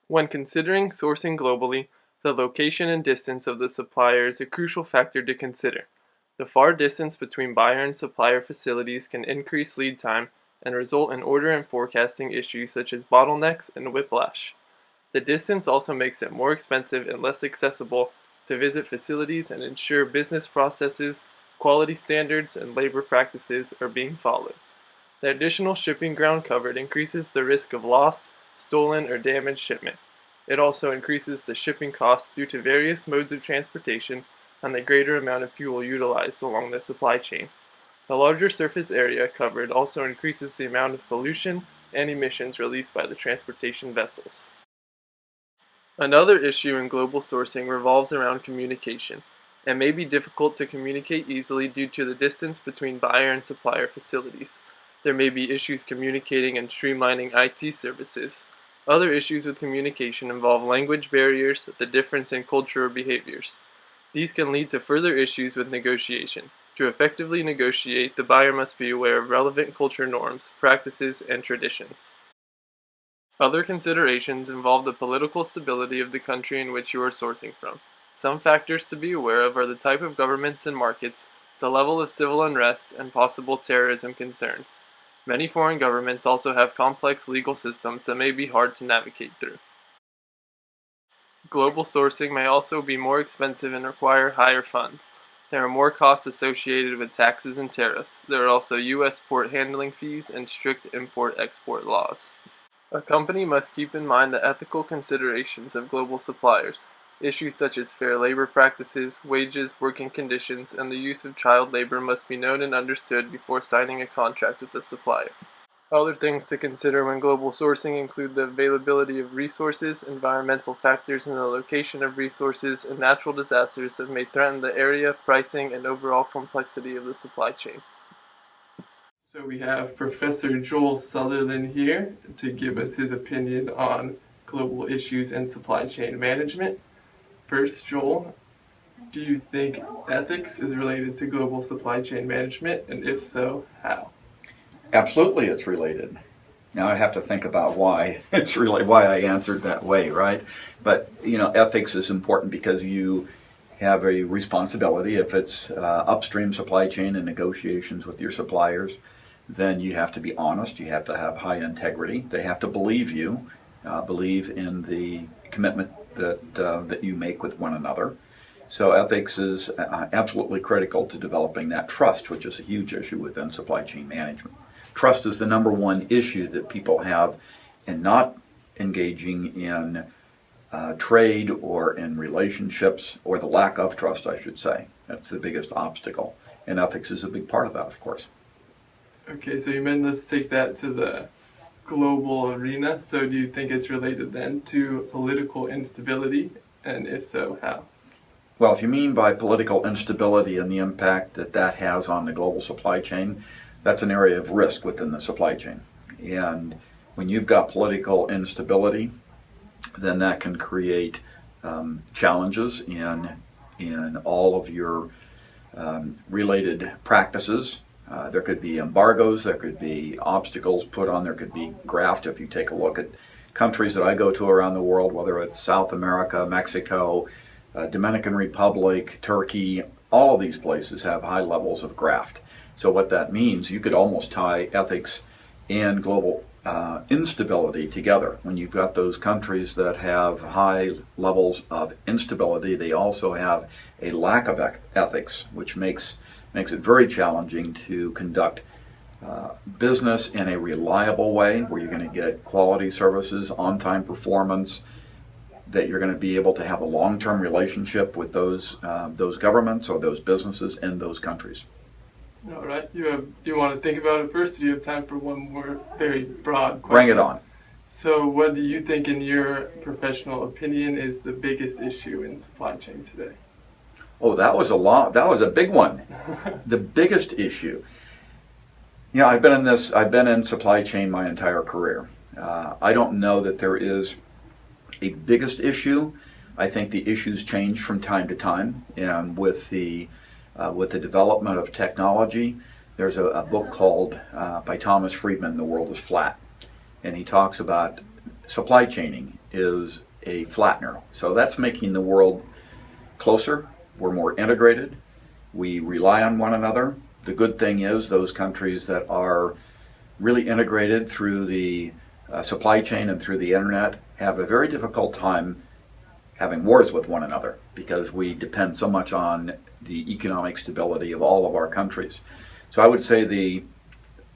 When considering sourcing globally, the location and distance of the supplier is a crucial factor to consider. The far distance between buyer and supplier facilities can increase lead time and result in order and forecasting issues such as bottlenecks and whiplash. The distance also makes it more expensive and less accessible to visit facilities and ensure business processes, quality standards, and labor practices are being followed. The additional shipping ground covered increases the risk of lost, stolen, or damaged shipment. It also increases the shipping costs due to various modes of transportation and the greater amount of fuel utilized along the supply chain. The larger surface area covered also increases the amount of pollution and emissions released by the transportation vessels. Another issue in global sourcing revolves around communication. It may be difficult to communicate easily due to the distance between buyer and supplier facilities. There may be issues communicating and streamlining IT services. Other issues with communication involve language barriers, the difference in culture or behaviors. These can lead to further issues with negotiation. To effectively negotiate, the buyer must be aware of relevant culture norms, practices, and traditions. Other considerations involve the political stability of the country in which you are sourcing from. Some factors to be aware of are the type of governments and markets, the level of civil unrest, and possible terrorism concerns. Many foreign governments also have complex legal systems that may be hard to navigate through. Global sourcing may also be more expensive and require higher funds. There are more costs associated with taxes and tariffs. There are also U.S. port handling fees and strict import-export laws. A company must keep in mind the ethical considerations of global suppliers. Issues such as fair labor practices, wages, working conditions, and the use of child labor must be known and understood before signing a contract with the supplier. Other things to consider when global sourcing include the availability of resources, environmental factors in the location of resources, and natural disasters that may threaten the area, pricing, and overall complexity of the supply chain. So we have Professor Joel Sutherland here to give us his opinion on global issues and supply chain management. First, Joel, do you think ethics is related to global supply chain management, and if so, how? Absolutely, it's related. Now I have to think about why it's really why I answered that way, right? But ethics is important because you have a responsibility. If it's upstream supply chain and negotiations with your suppliers, then you have to be honest. You have to have high integrity. They have to believe you, believe in the commitment that you make with one another. So ethics is absolutely critical to developing that trust, which is a huge issue within supply chain management. Trust is the number one issue that people have in not engaging in trade or in relationships, or the lack of trust, I should say. That's the biggest obstacle. And ethics is a big part of that, of course. Okay, so you meant let's take that to the global arena. So do you think it's related then to political instability? And if so, how? Well, if you mean by political instability and the impact that that has on the global supply chain, that's an area of risk within the supply chain. And when you've got political instability, then that can create challenges in all of your related practices. There could be embargoes, there could be obstacles put on, there could be graft. If you take a look at countries that I go to around the world, whether it's South America, Mexico, Dominican Republic, Turkey, all of these places have high levels of graft. So what that means, you could almost tie ethics and global instability together. When you've got those countries that have high levels of instability, they also have a lack of ethics, which makes it very challenging to conduct business in a reliable way, where you're going to get quality services, on-time performance, that you're going to be able to have a long-term relationship with those governments or those businesses in those countries. All right. Do you want to think about it first, or do you have time for one more very broad question? Bring it on. So what do you think, in your professional opinion, is the biggest issue in supply chain today? Oh, that was a big one. The biggest issue. I've been in supply chain my entire career. I don't know that there is a biggest issue. I think the issues change from time to time, and with the development of technology, there's a book called by Thomas Friedman, The World is Flat, and he talks about supply chaining is a flattener. So that's making the world closer. We're more integrated. We rely on one another. The good thing is those countries that are really integrated through the supply chain and through the internet have a very difficult time having wars with one another because we depend so much on the economic stability of all of our countries. So I would say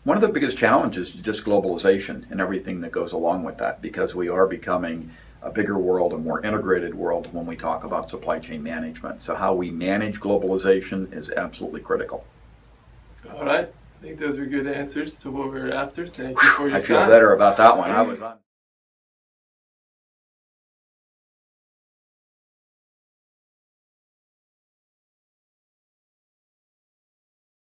one of the biggest challenges is just globalization and everything that goes along with that, because we are becoming a bigger world, a more integrated world when we talk about supply chain management. So how we manage globalization is absolutely critical. All right. I think those were good answers to what we were after. Thank you for your time. I feel better about that one. I was on.